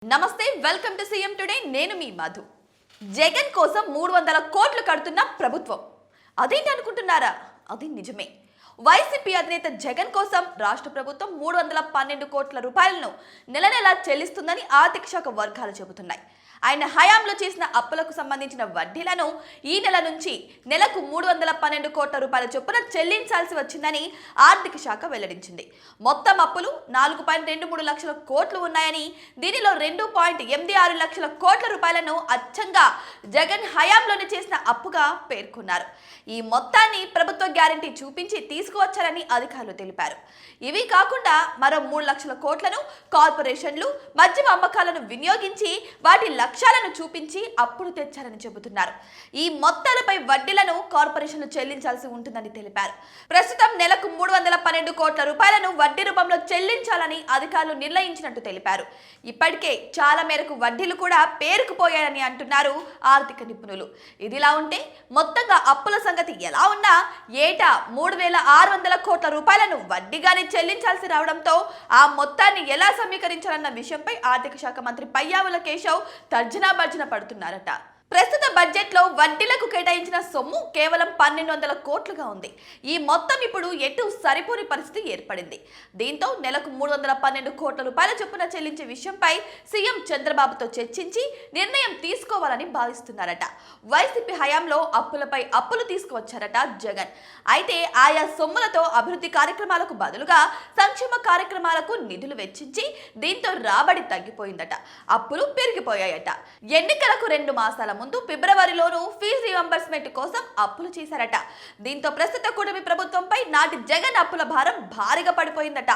నమస్తే welcome to CM today నేను మీ మధు జగన్ కోసం 300 కోట్లు కడుతున్న ప్రభుత్వం అదేంటి అనుకుంటున్నారా అది నిజమే వైసీపీ అధినేత జగన్ కోసం రాష్ట్ర ప్రభుత్వం 312 కోట్ల రూపాయలను నెల నెలా చెల్లిస్తుందని ఆర్థిక శాఖ వర్గాలు చెబుతున్నాయి ఆయన హయాంలో చేసిన అప్పులకు సంబంధించిన వడ్డీలను ఈ నెల నుంచి నెలకు 312 కోట్ల రూపాయల చొప్పున చెల్లించాల్సి వచ్చిందని ఆర్థిక శాఖ వెల్లడించింది మొత్తం అప్పులు 4.23 లక్షల కోట్లు ఉన్నాయని దీనిలో 2.86 లక్షల కోట్ల రూపాయలను అచ్చంగా జగన్ హయాంలోనే చేసిన అప్పుగా పేర్కొన్నారు ఈ మొత్తాన్ని ప్రభుత్వ గ్యారంటీ చూపించి తీసుకువచ్చారని అధికారులు తెలిపారు ఇవి కాకుండా మరో 3 లక్షల కోట్లను కార్పొరేషన్లు మద్యం అమ్మకాలను వినియోగించి వాటి లక్ష్యాలను చూపించి అప్పులు తెచ్చారని చెబుతున్నారు ఈ మొత్తాలపై వడ్డీలను కార్పొరేషన్లు చెల్లించాల్సి ఉంటుందని తెలిపారు ప్రస్తుతం నెలకు 312 కోట్ల రూపాయలను వడ్డీ రూపంలో చెల్లించాలని అధికారులు నిర్ణయించినట్టు తెలిపారు ఇప్పటికే చాలా మేరకు వడ్డీలు కూడా పేరుకుపోయాయని అంటున్నారు ఆర్థిక నిపుణులు ఇదిలా ఉంటే మొత్తంగా అప్పుల సంగతి ఎలా ఉన్నా ఏటా 3,600 కోట్ల రూపాయలను వడ్డీగానే చెల్లించాల్సి రావడంతో ఆ మొత్తాన్ని ఎలా సమీకరించాలన్న విషయంపై ఆర్థిక శాఖ మంత్రి పయ్యావుల కేశవ్ తర్జనా భర్జన పడుతున్నారట ప్రస్తుత బడ్జెట్ లో వడ్డీలకు కేటాయించిన సొమ్ము కేవలం 1,200 కోట్లుగా ఉంది ఈ మొత్తం ఇప్పుడు ఎటు సరిపోని పరిస్థితి ఏర్పడింది దీంతో నెలకు 312 కోట్ల రూపాయల చొప్పున చెల్లించే విషయంపై సీఎం చంద్రబాబుతో చర్చించి నిర్ణయం తీసుకోవాలని భావిస్తున్నారట వైసీపీ హయాంలో అప్పులపై అప్పులు తీసుకువచ్చారట జగన్ అయితే ఆయా సొమ్ములతో అభివృద్ధి కార్యక్రమాలకు బదులుగా సంక్షేమ కార్యక్రమాలకు నిధులు వెచ్చించి దీంతో రాబడి తగ్గిపోయిందట అప్పులు పెరిగిపోయాయట ఎన్నికలకు 2 మాసాల ముందు ఫిబ్రవరిలోనూ ఫీజు రీయింబర్స్మెంట్ కోసం అప్పులు చేశారట దీంతో ప్రస్తుత కూటమి ప్రభుత్వంపై నాటి జగన్ అప్పుల భారం భారీగా పడిపోయిందట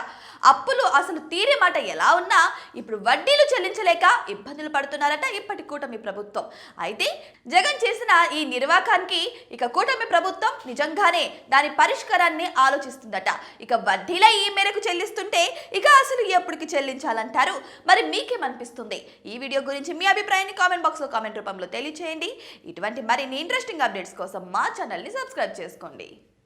అప్పులు అసలు తీరే మాట ఎలా ఉన్నా ఇప్పుడు వడ్డీలు చెల్లించలేక ఇబ్బందులు పడుతున్నారట ఇప్పటి కూటమి ప్రభుత్వం అయితే జగన్ చేసిన ఈ నిర్వాకానికి ఇక కూటమి ప్రభుత్వం నిజంగానే దాని పరిష్కారాన్ని ఆలోచిస్తుందట ఇక వడ్డీల ఈ మేరకు చెల్లిస్తుంటే ఇక అసలు ఎప్పటికి చెల్లించాలంటారు మరి మీకేమనిపిస్తుంది ఈ వీడియో గురించి మీ అభిప్రాయాన్ని కామెంట్ బాక్స్ లో కామెంట్ రూపంలో తెలియజేయండి ఇటువంటి మరిన్ని ఇంట్రెస్టింగ్ అప్డేట్స్ కోసం మా ఛానల్ని సబ్స్క్రైబ్ చేసుకోండి